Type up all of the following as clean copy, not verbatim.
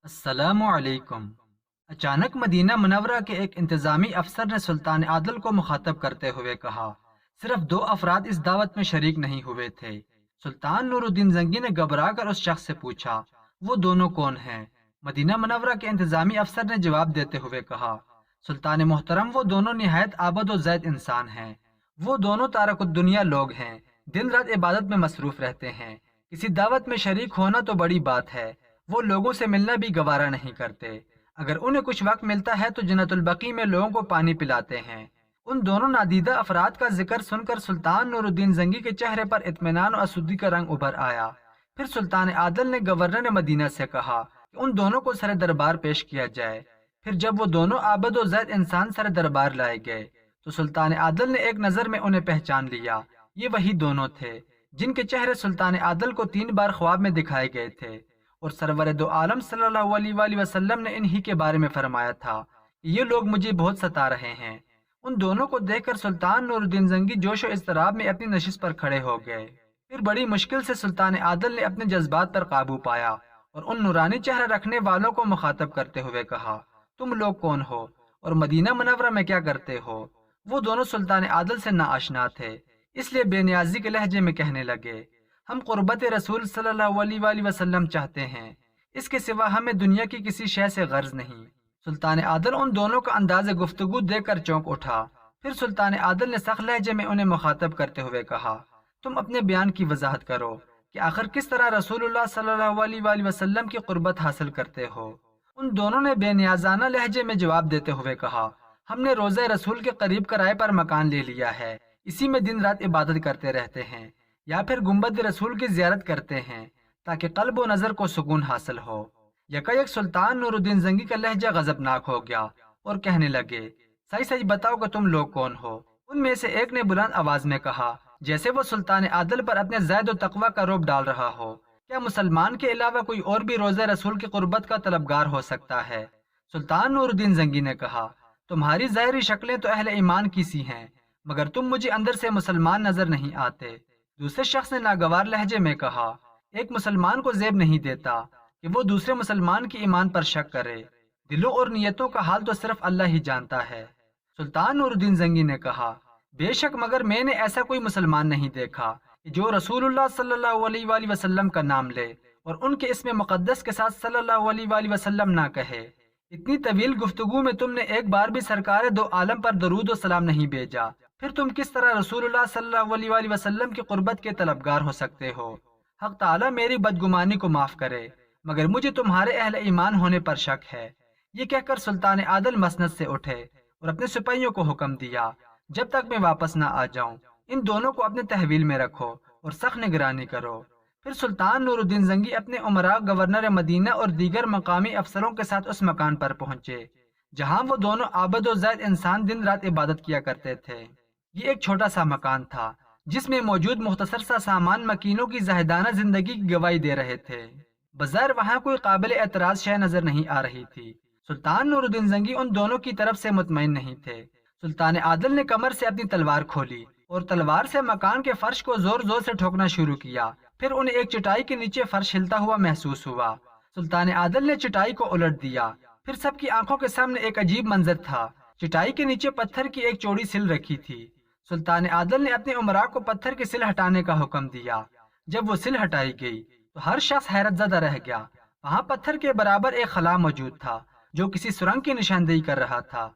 السلام علیکم۔ اچانک مدینہ منورہ کے ایک انتظامی افسر نے سلطان عادل کو مخاطب کرتے ہوئے کہا، صرف دو افراد اس دعوت میں شریک نہیں ہوئے تھے۔ سلطان نور الدین زنگی نے گھبرا کر اس شخص سے پوچھا، وہ دونوں کون ہیں؟ مدینہ منورہ کے انتظامی افسر نے جواب دیتے ہوئے کہا، سلطان محترم، وہ دونوں نہایت عابد و زید انسان ہیں۔ وہ دونوں تارک الدنیا لوگ ہیں، دن رات عبادت میں مصروف رہتے ہیں۔ کسی دعوت میں شریک ہونا تو بڑی بات ہے، وہ لوگوں سے ملنا بھی گوارا نہیں کرتے۔ اگر انہیں کچھ وقت ملتا ہے تو جنت البقیع میں لوگوں کو پانی پلاتے ہیں۔ ان دونوں نادیدہ افراد کا ذکر سن کر سلطان نور الدین زنگی کے چہرے پر اطمینان اور اسودگی کا رنگ ابھر آیا۔ پھر سلطان عادل نے گورنر مدینہ سے کہا کہ ان دونوں کو سر دربار پیش کیا جائے۔ پھر جب وہ دونوں عابد و زید انسان سر دربار لائے گئے تو سلطان عادل نے ایک نظر میں انہیں پہچان لیا۔ یہ وہی دونوں تھے جن کے چہرے سلطان عادل کو 3 بار خواب میں دکھائے گئے تھے، اور سرور دو عالم صلی اللہ علیہ وآلہ وسلم نے انہی کے بارے میں فرمایا تھا کہ یہ لوگ مجھے بہت ستا رہے ہیں۔ ان دونوں کو دیکھ کر سلطان نور الدین زنگی جوش و اضطراب میں اپنی نشست پر کھڑے ہو گئے۔ پھر بڑی مشکل سے سلطان عادل نے اپنے جذبات پر قابو پایا اور ان نورانی چہرہ رکھنے والوں کو مخاطب کرتے ہوئے کہا، تم لوگ کون ہو اور مدینہ منورہ میں کیا کرتے ہو؟ وہ دونوں سلطان عادل سے ناآشنا تھے، اس لیے بے نیازی کے لہجے میں کہنے لگے، ہم قربت رسول صلی اللہ علیہ وآلہ وسلم چاہتے ہیں، اس کے سوا ہمیں دنیا کی کسی شے سے غرض نہیں۔ سلطان عادل ان دونوں کا انداز گفتگو دیکھ کر چونک اٹھا۔ پھر سلطان عادل نے سخت لہجے میں انہیں مخاطب کرتے ہوئے کہا، تم اپنے بیان کی وضاحت کرو کہ آخر کس طرح رسول اللہ صلی اللہ علیہ وآلہ وسلم کی قربت حاصل کرتے ہو؟ ان دونوں نے بے نیازانہ لہجے میں جواب دیتے ہوئے کہا، ہم نے روضہ رسول کے قریب کرائے پر مکان لے لیا ہے، اسی میں دن رات عبادت کرتے رہتے ہیں، یا پھر گنبد رسول کی زیارت کرتے ہیں تاکہ قلب و نظر کو سکون حاصل ہو۔ یکایک سلطان نور الدین زنگی کا لہجہ غضبناک ہو گیا اور کہنے لگے، سچ سچ بتاؤ کہ تم لوگ کون ہو؟ ان میں سے ایک نے بلند آواز میں کہا، جیسے وہ سلطان عادل پر اپنے زید و تقوی کا روب ڈال رہا ہو، کیا مسلمان کے علاوہ کوئی اور بھی روضہ رسول کی قربت کا طلبگار ہو سکتا ہے؟ سلطان نور الدین زنگی نے کہا، تمہاری ظاہری شکلیں تو اہل ایمان کی سی ہیں، مگر تم مجھے اندر سے مسلمان نظر نہیں آتے۔ دوسرے شخص نے ناگوار لہجے میں کہا، ایک مسلمان کو زیب نہیں دیتا کہ وہ دوسرے مسلمان کی ایمان پر شک کرے، دلوں اور نیتوں کا حال تو صرف اللہ ہی جانتا ہے۔ سلطان نور الدین زنگی نے کہا، بے شک، مگر میں نے ایسا کوئی مسلمان نہیں دیکھا کہ جو رسول اللہ صلی اللہ علیہ وآلہ وسلم کا نام لے اور ان کے اسم مقدس کے ساتھ صلی اللہ علیہ وآلہ وسلم نہ کہے۔ اتنی طویل گفتگو میں تم نے ایک بار بھی سرکار دو عالم پر درود و سلام نہیں بھیجا، پھر تم کس طرح رسول اللہ صلی اللہ علیہ وآلہ وسلم کی قربت کے طلبگار ہو سکتے ہو؟ حق تعالیٰ میری بدگمانی کو معاف کرے، مگر مجھے تمہارے اہل ایمان ہونے پر شک ہے۔ یہ کہہ کر سلطان عادل مسند سے اٹھے اور اپنے سپاہیوں کو حکم دیا، جب تک میں واپس نہ آ جاؤں ان دونوں کو اپنے تحویل میں رکھو اور سخت نگرانی کرو۔ پھر سلطان نور الدین زنگی اپنے امراء، گورنر مدینہ اور دیگر مقامی افسروں کے ساتھ اس مکان پر پہنچے جہاں وہ دونوں عابد و زید انسان دن رات عبادت کیا کرتے تھے۔ یہ ایک چھوٹا سا مکان تھا جس میں موجود مختصر سا سامان مکینوں کی زاہدانہ زندگی کی گواہی دے رہے تھے۔ بظاہر وہاں کوئی قابل اعتراض شے نظر نہیں آ رہی تھی۔ سلطان نور الدین زنگی ان دونوں کی طرف سے مطمئن نہیں تھے۔ سلطان عادل نے کمر سے اپنی تلوار کھولی اور تلوار سے مکان کے فرش کو زور زور سے ٹھوکنا شروع کیا۔ پھر انہیں ایک چٹائی کے نیچے فرش ہلتا ہوا محسوس ہوا۔ سلطان عادل نے چٹائی کو الٹ دیا۔ پھر سب کی آنکھوں کے سامنے ایک عجیب منظر تھا۔ چٹائی کے نیچے پتھر کی ایک چوڑی سل رکھی تھی۔ سلطان عادل نے اپنے امراء کو پتھر کی سل ہٹانے کا حکم دیا۔ جب وہ سل ہٹائی گئی تو ہر شخص حیرت زدہ رہ گیا۔ وہاں پتھر کے برابر ایک خلا موجود تھا جو کسی سرنگ کی نشاندہی کر رہا تھا۔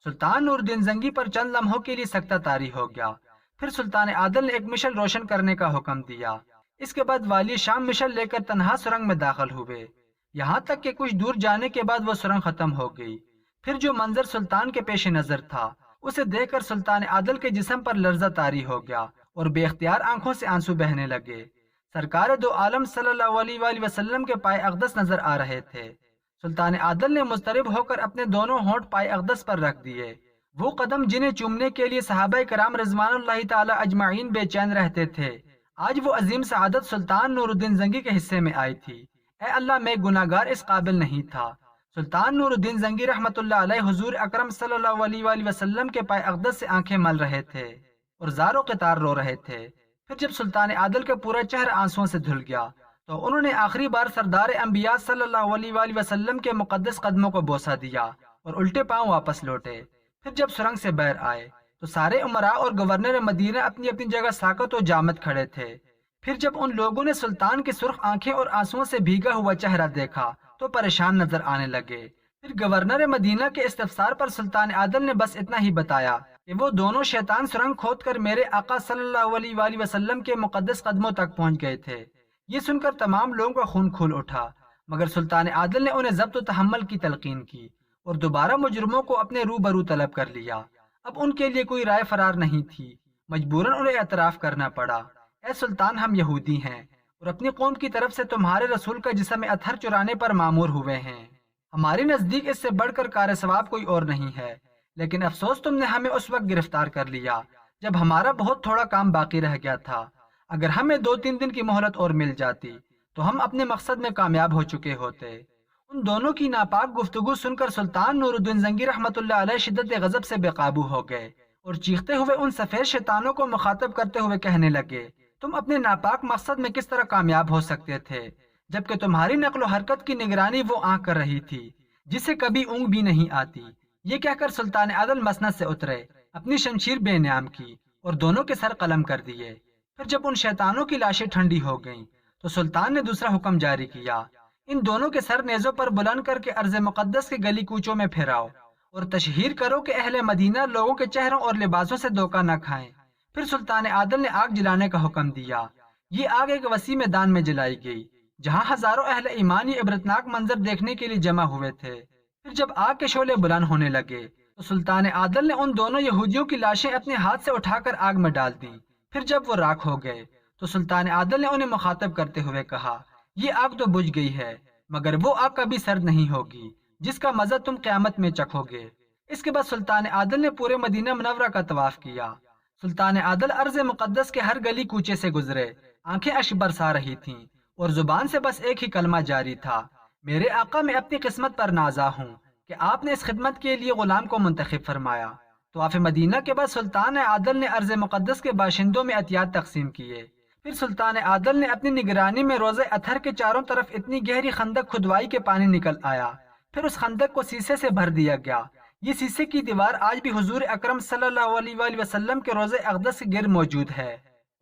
سلطان نور الدین زنگی پر چند لمحوں کے لیے سکتہ طاری ہو گیا۔ پھر سلطان عادل نے ایک مشل روشن کرنے کا حکم دیا۔ اس کے بعد والی شام مشل لے کر تنہا سرنگ میں داخل ہوئے، یہاں تک کہ کچھ دور جانے کے بعد وہ سرنگ ختم ہو گئی۔ پھر جو منظر سلطان کے پیش نظر تھا اسے دیکھ کر سلطان عادل کے جسم پر لرزہ طاری ہو گیا اور بے اختیار آنکھوں سے آنسو بہنے لگے۔ سرکار دو عالم صلی اللہ علیہ وآلہ وسلم کے پائے اقدس نظر آ رہے تھے۔ سلطان عادل نے مضطرب ہو کر اپنے دونوں ہونٹ پائے اقدس پر رکھ دیے۔ وہ قدم جنہیں چومنے کے لیے صحابہ کرام رضوان اللہ تعالی اجمعین بے چین رہتے تھے، آج وہ عظیم سعادت سلطان نور الدین زنگی کے حصے میں آئی تھی۔ اے اللہ، میں گناہگار اس قابل نہیں تھا۔ سلطان نور الدین زنگی رحمت اللہ علیہ حضور اکرم صلی اللہ علیہ وآلہ وسلم کے پائے اقدس سے آنکھیں مل رہے تھے اور زار و قطار رو رہے تھے۔ پھر جب سلطان عادل کا پورا چہرہ آنسوؤں سے دھل گیا تو انہوں نے آخری بار سردار انبیاء صلی اللہ علیہ وآلہ وسلم کے مقدس قدموں کو بوسہ دیا اور الٹے پاؤں واپس لوٹے۔ پھر جب سرنگ سے باہر آئے تو سارے امراء اور گورنر مدینہ اپنی اپنی جگہ ساکت و جامد کھڑے تھے۔ پھر جب ان لوگوں نے سلطان کی سرخ آنکھیں اور آنسوؤں سے بھیگا ہوا چہرہ دیکھا تو پریشان نظر آنے لگے۔ پھر گورنر مدینہ کے استفسار پر سلطان عادل نے بس اتنا ہی بتایا کہ وہ دونوں شیطان سرنگ کھود کر میرے آقا صلی اللہ علیہ وآلہ وسلم کے مقدس قدموں تک پہنچ گئے تھے۔ یہ سن کر تمام لوگوں کا خون کھول اٹھا، مگر سلطان عادل نے انہیں ضبط و تحمل کی تلقین کی اور دوبارہ مجرموں کو اپنے روبرو طلب کر لیا۔ اب ان کے لیے کوئی رائے فرار نہیں تھی، مجبوراً انہیں اعتراف کرنا پڑا۔ اے سلطان، ہم یہودی ہیں اور اپنی قوم کی طرف سے تمہارے رسول کا جسم اطہر چرانے پر مامور ہوئے ہیں۔ ہمارے نزدیک اس سے بڑھ کر کار ثواب کوئی اور نہیں ہے، لیکن افسوس تم نے ہمیں اس وقت گرفتار کر لیا جب ہمارا بہت تھوڑا کام باقی رہ گیا تھا۔ اگر ہمیں 2-3 دن کی مہلت اور مل جاتی تو ہم اپنے مقصد میں کامیاب ہو چکے ہوتے۔ ان دونوں کی ناپاک گفتگو سن کر سلطان نور الدین زنگی رحمۃ اللہ علیہ شدت غضب سے بے قابو ہو گئے اور چیختے ہوئے ان سفید شیطانوں کو مخاطب کرتے ہوئے کہنے لگے، تم اپنے ناپاک مقصد میں کس طرح کامیاب ہو سکتے تھے جبکہ تمہاری نقل و حرکت کی نگرانی وہ آنکھ کر رہی تھی جسے کبھی اونگ بھی نہیں آتی۔ یہ کہہ کر سلطان عادل مسند سے اترے، اپنی شمشیر بے نیام کی اور دونوں کے سر قلم کر دیے۔ پھر جب ان شیطانوں کی لاشیں ٹھنڈی ہو گئیں تو سلطان نے دوسرا حکم جاری کیا، ان دونوں کے سر نیزوں پر بلند کر کے ارض مقدس کے گلی کوچوں میں پھیراؤ اور تشہیر کرو کہ اہل مدینہ لوگوں کے چہروں اور لباسوں سے دھوکہ نہ کھائیں۔ پھر سلطان عادل نے آگ جلانے کا حکم دیا۔ یہ آگ ایک وسیع میدان میں جلائی گئی جہاں ہزاروں اہل ایمان یہ عبرتناک منظر دیکھنے کے لیے جمع ہوئے تھے۔ پھر جب آگ کے شعلے بلند ہونے لگے تو سلطان عادل نے ان دونوں یہودیوں کی لاشیں اپنے ہاتھ سے اٹھا کر آگ میں ڈال دیں۔ پھر جب وہ راکھ ہو گئے تو سلطان عادل نے انہیں مخاطب کرتے ہوئے کہا، یہ آگ تو بجھ گئی ہے مگر وہ آگ کبھی سرد نہیں ہوگی جس کا مزہ تم قیامت میں چکھو گے۔ اس کے بعد سلطان عادل نے پورے مدینہ منورہ کا طواف کیا۔ سلطان عادل ارض مقدس کے ہر گلی کوچے سے گزرے، آنکھیں اشک برسا رہی تھیں اور زبان سے بس ایک ہی کلمہ جاری تھا، میرے آقا میں اپنی قسمت پر نازا ہوں کہ آپ نے اس خدمت کے لیے غلام کو منتخب فرمایا۔ طواف مدینہ کے بعد سلطان عادل نے ارض مقدس کے باشندوں میں عطیات تقسیم کیے۔ پھر سلطان عادل نے اپنی نگرانی میں روزہ اطہر کے چاروں طرف اتنی گہری خندق کھدوائی کہ پانی نکل آیا۔ پھر اس خندق کو سیسے سے بھر دیا گیا۔ یہ سیسے کی دیوار آج بھی حضور اکرم صلی اللہ علیہ وآلہ وسلم کے روزہ اقدس کے گرد موجود ہے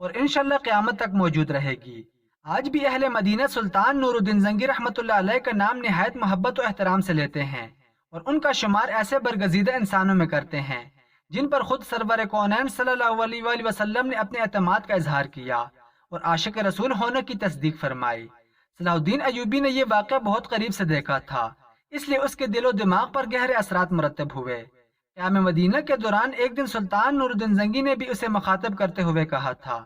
اور انشاءاللہ قیامت تک موجود رہے گی۔ آج بھی اہل مدینہ سلطان نور الدین زنگی رحمۃ اللہ علیہ کا نام نہایت محبت و احترام سے لیتے ہیں اور ان کا شمار ایسے برگزیدہ انسانوں میں کرتے ہیں جن پر خود سرور کونین صلی اللہ علیہ وآلہ وسلم نے اپنے اعتماد کا اظہار کیا اور عاشق رسول ہونے کی تصدیق فرمائی۔ صلاح الدین ایوبی نے یہ واقعہ بہت قریب سے دیکھا تھا، اس لیے اس کے دل و دماغ پر گہرے اثرات مرتب ہوئے۔ قیام مدینہ کے دوران ایک دن سلطان نور الدین زنگی نے بھی اسے مخاطب کرتے ہوئے کہا تھا،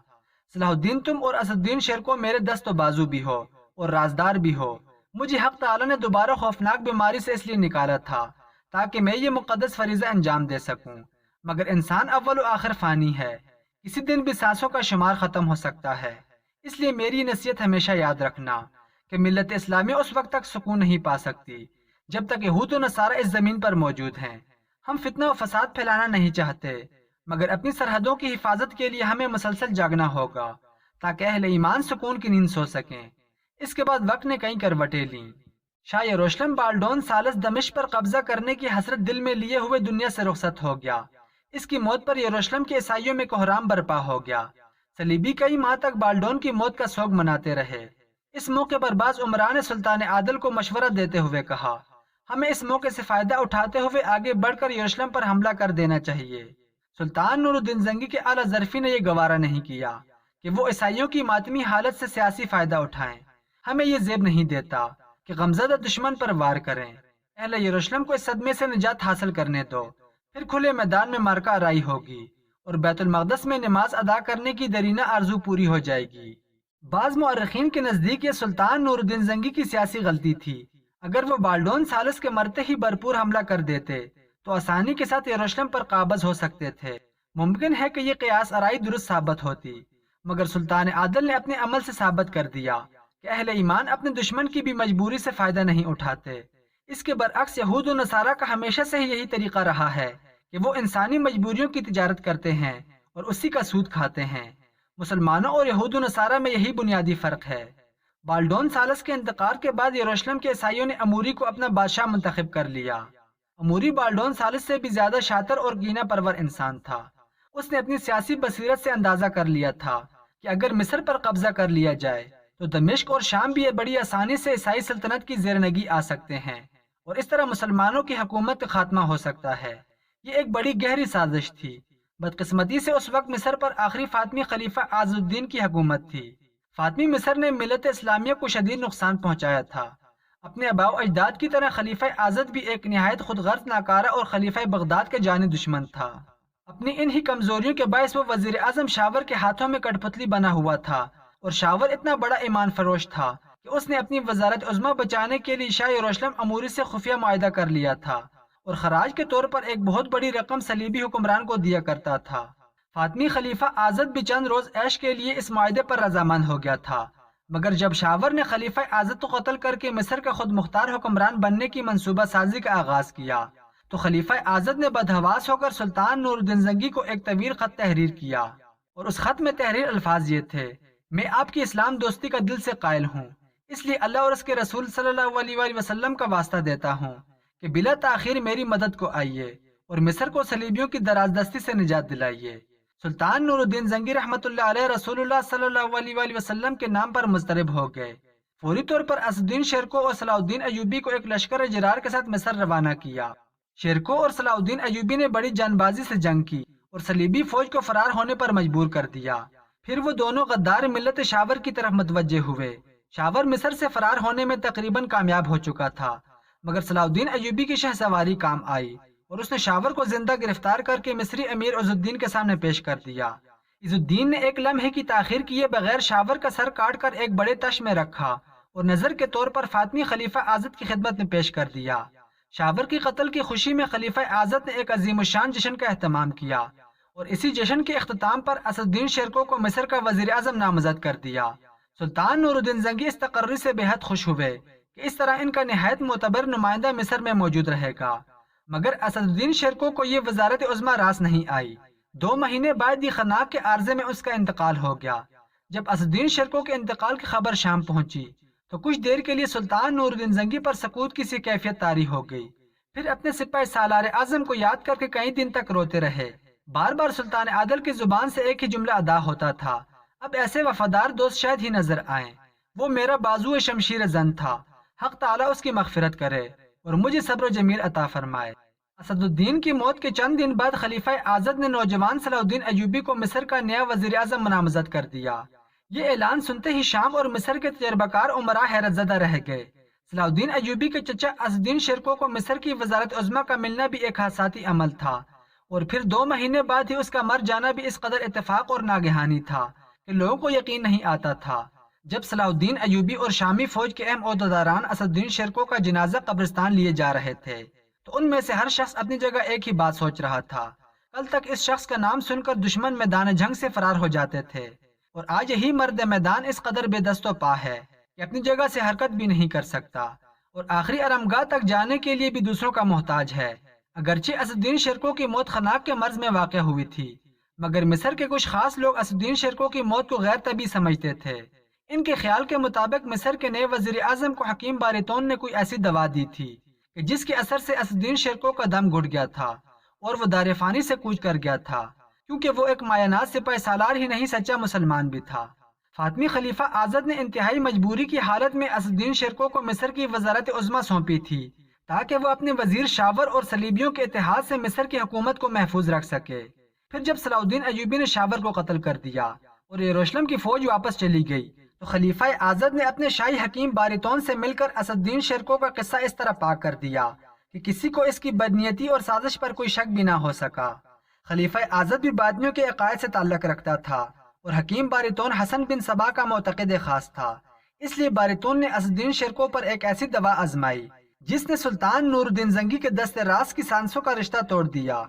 صلاح الدین تم اور اسد الدین شیر کو میرے دست و بازو بھی ہو اور رازدار بھی ہو۔ مجھے حق تعالی نے دوبارہ خوفناک بیماری سے اس لیے نکالا تھا تاکہ میں یہ مقدس فریضہ انجام دے سکوں، مگر انسان اول و آخر فانی ہے، کسی دن بھی سانسوں کا شمار ختم ہو سکتا ہے۔ اس لیے میری نصیحت ہمیشہ یاد رکھنا کہ ملت اسلامی اس وقت تک سکون نہیں پا سکتی جب تک یہود و نصارہ اس زمین پر موجود ہیں۔ ہم فتنہ و فساد پھیلانا نہیں چاہتے، مگر اپنی سرحدوں کی حفاظت کے لیے ہمیں مسلسل جاگنا ہوگا تاکہ اہل ایمان سکون کی نیند سو سکیں۔ اس کے بعد وقت نے کئی کروٹیں لیں۔ شاہ یروشلم بالڈون ثالث دمشق پر قبضہ کرنے کی حسرت دل میں لیے ہوئے دنیا سے رخصت ہو گیا۔ اس کی موت پر یروشلم کے عیسائیوں میں کوہرام برپا ہو گیا۔ صلیبی کئی ماہ تک بالڈون کی موت کا سوگ مناتے رہے۔ اس موقع پر بعض عمران نے سلطان عادل کو مشورہ دیتے ہوئے کہا، ہمیں اس موقع سے فائدہ اٹھاتے ہوئے آگے بڑھ کر یروشلم پر حملہ کر دینا چاہیے۔ سلطان نور الدین زنگی کے اعلیٰ ظرفی نے یہ گوارا نہیں کیا کہ وہ عیسائیوں کی ماتمی حالت سے سیاسی فائدہ اٹھائیں۔ ہمیں یہ زیب نہیں دیتا کہ غمزدہ دشمن پر وار کریں۔ اہل یروشلم کو اس صدمے سے نجات حاصل کرنے دو، پھر کھلے میدان میں معرکہ آرائی ہوگی اور بیت المقدس میں نماز ادا کرنے کی درینہ آرزو پوری ہو جائے گی۔ بعض مورخین کے نزدیک یہ سلطان نور الدین زنگی کی سیاسی غلطی تھی۔ اگر وہ بالڈون ثالث کے مرتے ہی بھرپور حملہ کر دیتے تو آسانی کے ساتھ یروشلم پر قابض ہو سکتے تھے۔ ممکن ہے کہ یہ قیاس آرائی درست ثابت ہوتی، مگر سلطان عادل نے اپنے عمل سے ثابت کر دیا کہ اہل ایمان اپنے دشمن کی بھی مجبوری سے فائدہ نہیں اٹھاتے۔ اس کے برعکس یہود و نصارہ کا ہمیشہ سے ہی یہی طریقہ رہا ہے کہ وہ انسانی مجبوریوں کی تجارت کرتے ہیں اور اسی کا سود کھاتے ہیں۔ مسلمانوں اور یہود و نصارہ میں یہی بنیادی فرق ہے۔ بالڈون سالس کے انتقال کے بعد یروشلم کے عیسائیوں نے اموری کو اپنا بادشاہ منتخب کر لیا۔ اموری بالڈون سالس سے بھی زیادہ شاطر اور کینہ پرور انسان تھا۔ اس نے اپنی سیاسی بصیرت سے اندازہ کر لیا تھا کہ اگر مصر پر قبضہ کر لیا جائے تو دمشق اور شام بھی بڑی آسانی سے عیسائی سلطنت کی زیرنگی آ سکتے ہیں، اور اس طرح مسلمانوں کی حکومت کا خاتمہ ہو سکتا ہے۔ یہ ایک بڑی گہری سازش تھی۔ بدقسمتی سے اس وقت مصر پر آخری فاطمی خلیفہ عز الدین کی حکومت تھی۔ فاطمی مصر نے ملت اسلامیہ کو شدید نقصان پہنچایا تھا۔ اپنے آباء و اجداد کی طرح خلیفہ اعظم بھی ایک نہایت خود غرض ناکارہ اور خلیفہ بغداد کا جانی دشمن تھا۔ اپنی انہی کمزوریوں کے باعث وہ وزیر اعظم شاور کے ہاتھوں میں کٹ پتلی بنا ہوا تھا، اور شاور اتنا بڑا ایمان فروش تھا کہ اس نے اپنی وزارت عظمیٰ بچانے کے لیے شاہ یروشلم اموری سے خفیہ معاہدہ کر لیا تھا، اور خراج کے طور پر ایک بہت بڑی رقم صلیبی حکمران کو دیا کرتا تھا۔ فاطمی خلیفہ اعظم بھی چند روز عیش کے لیے اس معاہدے پر رضامند ہو گیا تھا، مگر جب شاور نے خلیفہ اعظم کو قتل کر کے مصر کا خود مختار حکمران بننے کی منصوبہ سازی کا آغاز کیا تو خلیفہ اعظم نے بدحواس ہو کر سلطان نور الدین زنگی کو ایک طویل خط تحریر کیا، اور اس خط میں تحریر الفاظ یہ تھے: میں آپ کی اسلام دوستی کا دل سے قائل ہوں، اس لیے اللہ اور اس کے رسول صلی اللہ علیہ وآلہ وسلم کا واسطہ دیتا ہوں کہ بلا تاخیر میری مدد کو آئیے اور مصر کو صلیبیوں کی درازدستی سے نجات دلائیے۔ سلطان نور الدین زنگی رحمۃ اللہ علیہ رسول اللہ صلی اللہ علیہ وآلہ وسلم کے نام پر مضطرب ہو گئے۔ فوری طور پر اسد الدین شیرکو اور صلاح الدین ایوبی کو ایک لشکر جرار کے ساتھ مصر روانہ کیا۔ شیرکو اور صلاح الدین ایوبی نے بڑی جان بازی سے جنگ کی اور صلیبی فوج کو فرار ہونے پر مجبور کر دیا۔ پھر وہ دونوں غدار ملت شاور کی طرف متوجہ ہوئے۔ شاور مصر سے فرار ہونے میں تقریباً کامیاب ہو چکا تھا، مگر صلاح الدین ایوبی کی شہ سواری کام آئی اور اس نے شاور کو زندہ گرفتار کر کے مصری امیر عز الدین کے سامنے پیش کر دیا۔ عز الدین نے ایک لمحے کی تاخیر کیے بغیر شاور کا سر کاٹ کر ایک بڑے تش میں رکھا اور نظر کے طور پر فاطمی خلیفہ اعظم کی خدمت میں پیش کر دیا۔ شاور کی قتل کی خوشی میں خلیفہ اعظم نے ایک عظیم الشان جشن کا اہتمام کیا، اور اسی جشن کے اختتام پر اسد الدین شیرکو کو مصر کا وزیر اعظم نامزد کر دیا۔ سلطان نور الدین زنگی اس تقرری سے بے حد خوش ہوئے کہ اس طرح ان کا نہایت معتبر نمائندہ مصر میں موجود رہے گا، مگر اسد الدین شیرکو کو یہ وزارت عظمیٰ راس نہیں آئی۔ 2 مہینے بعد یہ خناق کے عارضے میں اس کا انتقال ہو گیا۔ جب اسد الدین شیرکو کے انتقال کی خبر شام پہنچی تو کچھ دیر کے لیے سلطان نور الدین زنگی پر سکوت کی سی کیفیت طاری ہو گئی۔ پھر اپنے سپاہ سالار اعظم کو یاد کر کے کئی دن تک روتے رہے۔ بار بار سلطان عادل کی زبان سے ایک ہی جملہ ادا ہوتا تھا: اب ایسے وفادار دوست شاید ہی نظر آئیں۔ وہ میرا بازو شمشیر زن تھا، حق تعالیٰ اس کی مغفرت کرے اور مجھے صبر و جمیل عطا فرمائے۔ اسد الدین کی موت کے چند دن بعد خلیفہ اعظم نے نوجوان صلاح الدین ایوبی کو مصر کا نیا وزیر اعظم نامزد کر دیا۔ یہ اعلان سنتے ہی شام اور مصر کے تجربہ کار امراء حیرت زدہ رہ گئے۔ صلاح الدین ایوبی کے چچا اسد الدین شیرکو کو مصر کی وزارت عظمیٰ کا ملنا بھی ایک حادثاتی عمل تھا، اور پھر 2 مہینے بعد ہی اس کا مر جانا بھی اس قدر اتفاق اور ناگہانی تھا کہ لوگوں کو یقین نہیں آتا تھا۔ جب صلاح الدین ایوبی اور شامی فوج کے اہم عہدیداران اسد الدین شیرکو کا جنازہ قبرستان لیے جا رہے تھے تو ان میں سے ہر شخص اپنی جگہ ایک ہی بات سوچ رہا تھا: کل تک اس شخص کا نام سن کر دشمن میدان جنگ سے فرار ہو جاتے تھے، اور آج یہی مرد میدان اس قدر بے دست و پا ہے کہ اپنی جگہ سے حرکت بھی نہیں کر سکتا، اور آخری آرامگاہ تک جانے کے لیے بھی دوسروں کا محتاج ہے۔ اگرچہ اسد الدین شیرکو کی موت خناق کے مرض میں واقع ہوئی تھی، مگر مصر کے کچھ خاص لوگ اسد الدین شیرکو کی موت کو غیر طبیعی سمجھتے تھے۔ ان کے خیال کے مطابق مصر کے نئے وزیر اعظم کو حکیم باریتون نے کوئی ایسی دوا دی تھی کہ جس کے اثر سے اسد الدین شیرکو کا دم گھٹ گیا تھا اور وہ دار فانی سے کوچ کر گیا تھا، کیونکہ وہ ایک مایہ سپاہ سالار ہی نہیں، سچا مسلمان بھی تھا۔ فاطمی خلیفہ اعظم نے انتہائی مجبوری کی حالت میں اسد الدین شیرکو کو مصر کی وزارت عظمیٰ سونپی تھی تاکہ وہ اپنے وزیر شاور اور صلیبیوں کے اتحاد سے مصر کی حکومت کو محفوظ رکھ سکے۔ پھر جب صلاح الدین ایوبی نے شاور کو قتل کر دیا اور یروشلم کی فوج واپس چلی گئی تو خلیفہ اعظم نے اپنے شاہی حکیم باریتون سے مل کر اسد الدین شیرکو کا قصہ اس طرح پاک کر دیا کہ کسی کو اس کی بدنیتی اور سازش پر کوئی شک بھی نہ ہو سکا۔ خلیفہ اعظم بھی بادمیوں کے عقائد سے تعلق رکھتا تھا اور حکیم باریتون حسن بن صبا کا معتقد خاص تھا، اس لیے باریتون نے اسد الدین شیرکو پر ایک ایسی دوا آزمائی جس نے سلطان نور الدین زنگی کے دست راست کی سانسوں کا رشتہ توڑ دیا۔